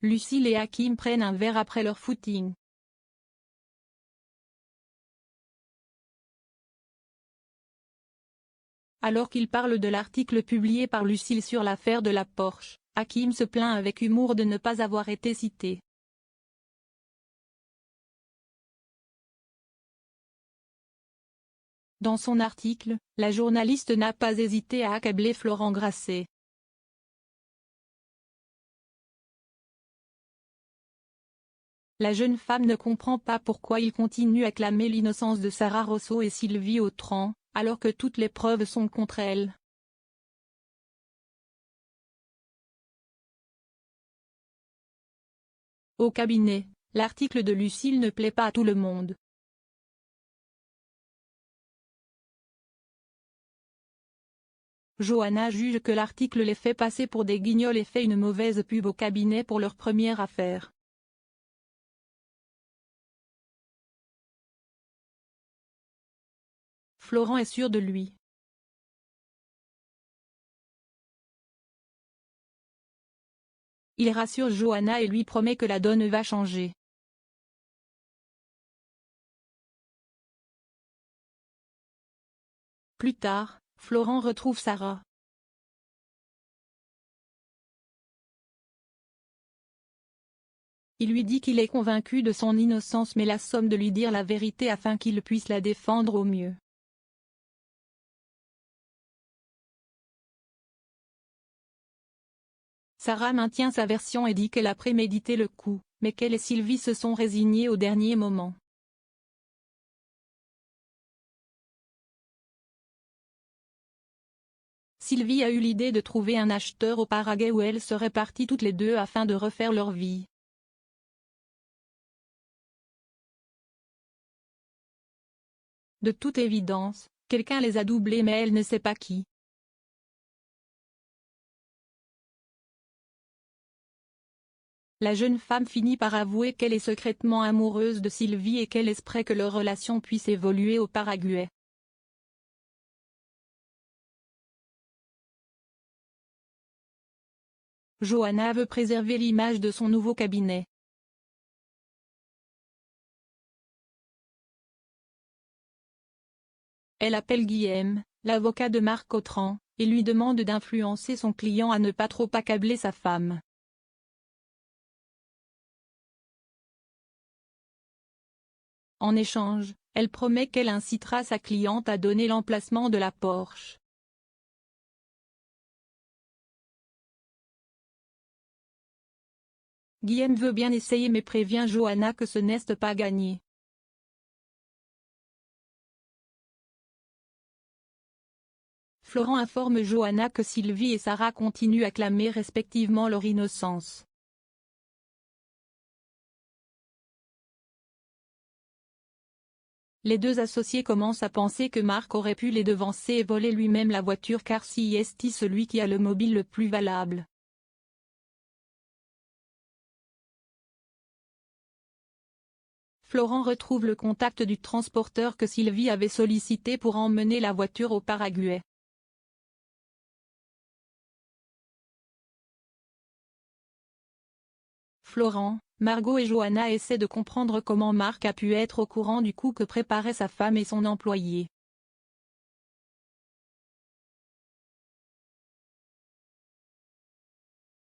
Lucille et Hakim prennent un verre après leur footing. Alors qu'ils parlent de l'article publié par Lucille sur l'affaire de la Porsche, Hakim se plaint avec humour de ne pas avoir été cité. Dans son article, la journaliste n'a pas hésité à accabler Florent Grasset. La jeune femme ne comprend pas pourquoi il continue à clamer l'innocence de Sarah Rosso et Sylvie Autran, alors que toutes les preuves sont contre elle. Au cabinet, l'article de Lucille ne plaît pas à tout le monde. Johanna juge que l'article les fait passer pour des guignols et fait une mauvaise pub au cabinet pour leur première affaire. Florent est sûr de lui. Il rassure Johanna et lui promet que la donne va changer. Plus tard, Florent retrouve Sarah. Il lui dit qu'il est convaincu de son innocence mais la somme de lui dire la vérité afin qu'il puisse la défendre au mieux. Sarah maintient sa version et dit qu'elle a prémédité le coup, mais qu'elle et Sylvie se sont résignés au dernier moment. Sylvie a eu l'idée de trouver un acheteur au Paraguay où elles seraient parties toutes les deux afin de refaire leur vie. De toute évidence, quelqu'un les a doublées mais elle ne sait pas qui. La jeune femme finit par avouer qu'elle est secrètement amoureuse de Sylvie et qu'elle espère que leur relation puisse évoluer au Paraguay. Johanna veut préserver l'image de son nouveau cabinet. Elle appelle Guillaume, l'avocat de Marc Autran, et lui demande d'influencer son client à ne pas trop accabler sa femme. En échange, elle promet qu'elle incitera sa cliente à donner l'emplacement de la Porsche. Guillaume veut bien essayer mais prévient Johanna que ce n'est pas gagné. Florent informe Johanna que Sylvie et Sarah continuent à clamer respectivement leur innocence. Les deux associés commencent à penser que Marc aurait pu les devancer et voler lui-même la voiture car si est celui qui a le mobile le plus valable. Florent retrouve le contact du transporteur que Sylvie avait sollicité pour emmener la voiture au Paraguay. Florent, Margot et Johanna essaient de comprendre comment Marc a pu être au courant du coup que préparaient sa femme et son employé.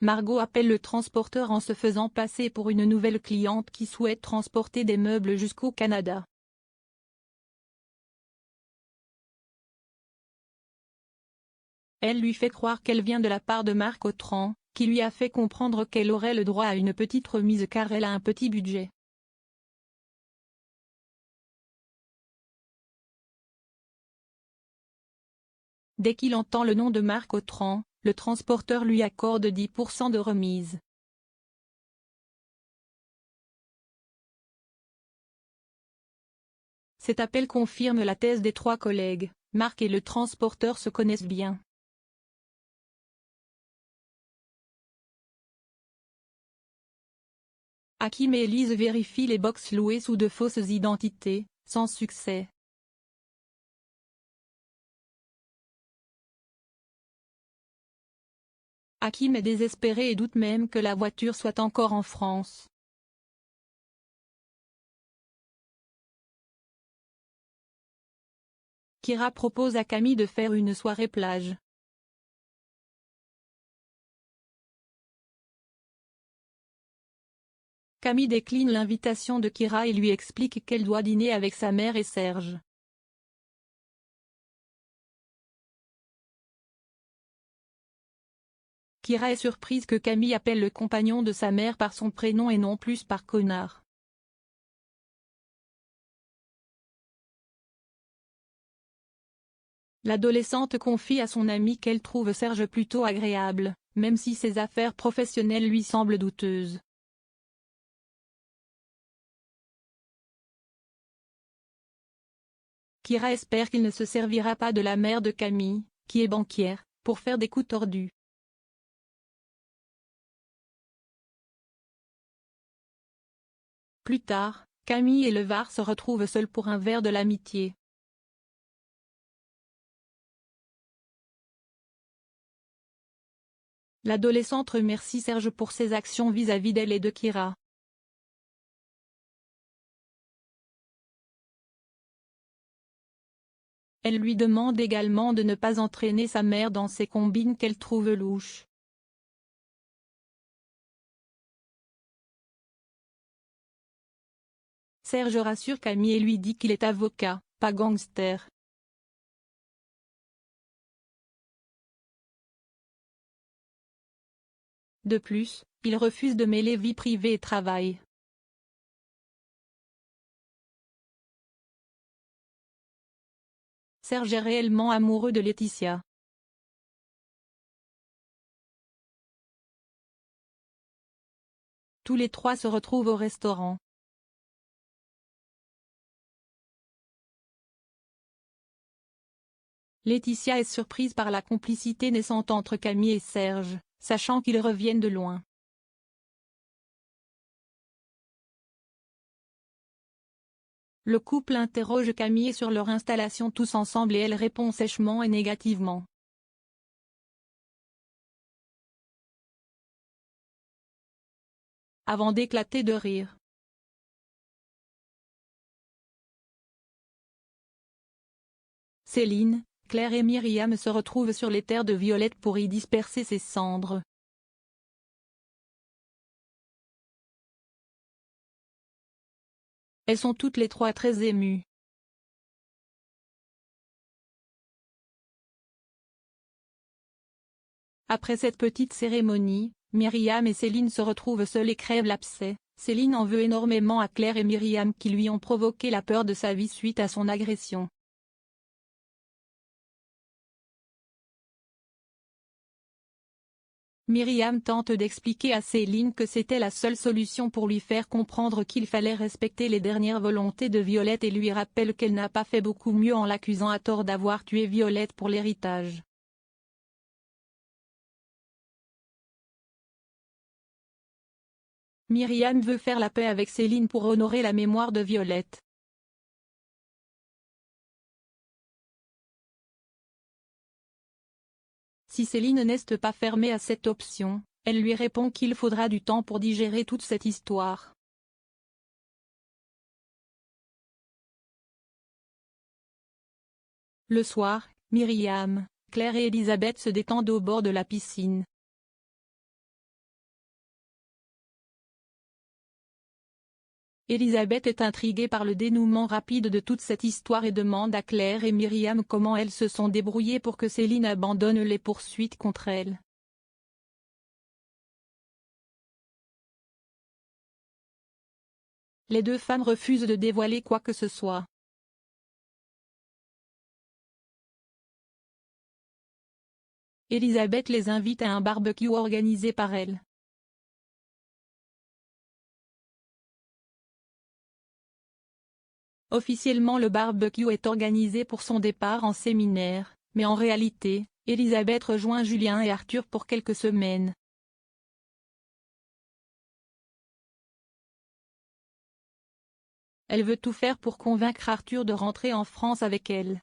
Margot appelle le transporteur en se faisant passer pour une nouvelle cliente qui souhaite transporter des meubles jusqu'au Canada. Elle lui fait croire qu'elle vient de la part de Marc Autran, qui lui a fait comprendre qu'elle aurait le droit à une petite remise car elle a un petit budget. Dès qu'il entend le nom de Marc Autran, le transporteur lui accorde 10% de remise. Cet appel confirme la thèse des trois collègues, Marc et le transporteur se connaissent bien. Hakim et Elise vérifient les box louées sous de fausses identités, sans succès. Hakim est désespéré et doute même que la voiture soit encore en France. Kira propose à Camille de faire une soirée plage. Camille décline l'invitation de Kira et lui explique qu'elle doit dîner avec sa mère et Serge. Kira est surprise que Camille appelle le compagnon de sa mère par son prénom et non plus par connard. L'adolescente confie à son amie qu'elle trouve Serge plutôt agréable, même si ses affaires professionnelles lui semblent douteuses. Kira espère qu'il ne se servira pas de la mère de Camille, qui est banquière, pour faire des coups tordus. Plus tard, Camille et Levar se retrouvent seuls pour un verre de l'amitié. L'adolescente remercie Serge pour ses actions vis-à-vis d'elle et de Kira. Elle lui demande également de ne pas entraîner sa mère dans ses combines qu'elle trouve louches. Serge rassure Camille et lui dit qu'il est avocat, pas gangster. De plus, il refuse de mêler vie privée et travail. Serge est réellement amoureux de Laetitia. Tous les trois se retrouvent au restaurant. Laetitia est surprise par la complicité naissante entre Camille et Serge, sachant qu'ils reviennent de loin. Le couple interroge Camille sur leur installation tous ensemble et elle répond sèchement et négativement. Avant d'éclater de rire. Céline, Claire et Myriam se retrouvent sur les terres de Violette pour y disperser ses cendres. Elles sont toutes les trois très émues. Après cette petite cérémonie, Myriam et Céline se retrouvent seules et crèvent l'abcès. Céline en veut énormément à Claire et Myriam qui lui ont provoqué la peur de sa vie suite à son agression. Myriam tente d'expliquer à Céline que c'était la seule solution pour lui faire comprendre qu'il fallait respecter les dernières volontés de Violette et lui rappelle qu'elle n'a pas fait beaucoup mieux en l'accusant à tort d'avoir tué Violette pour l'héritage. Myriam veut faire la paix avec Céline pour honorer la mémoire de Violette. Si Céline n'est pas fermée à cette option, elle lui répond qu'il faudra du temps pour digérer toute cette histoire. Le soir, Myriam, Claire et Elisabeth se détendent au bord de la piscine. Elisabeth est intriguée par le dénouement rapide de toute cette histoire et demande à Claire et Myriam comment elles se sont débrouillées pour que Céline abandonne les poursuites contre elle. Les deux femmes refusent de dévoiler quoi que ce soit. Elisabeth les invite à un barbecue organisé par elle. Officiellement le barbecue est organisé pour son départ en séminaire, mais en réalité, Elisabeth rejoint Julien et Arthur pour quelques semaines. Elle veut tout faire pour convaincre Arthur de rentrer en France avec elle.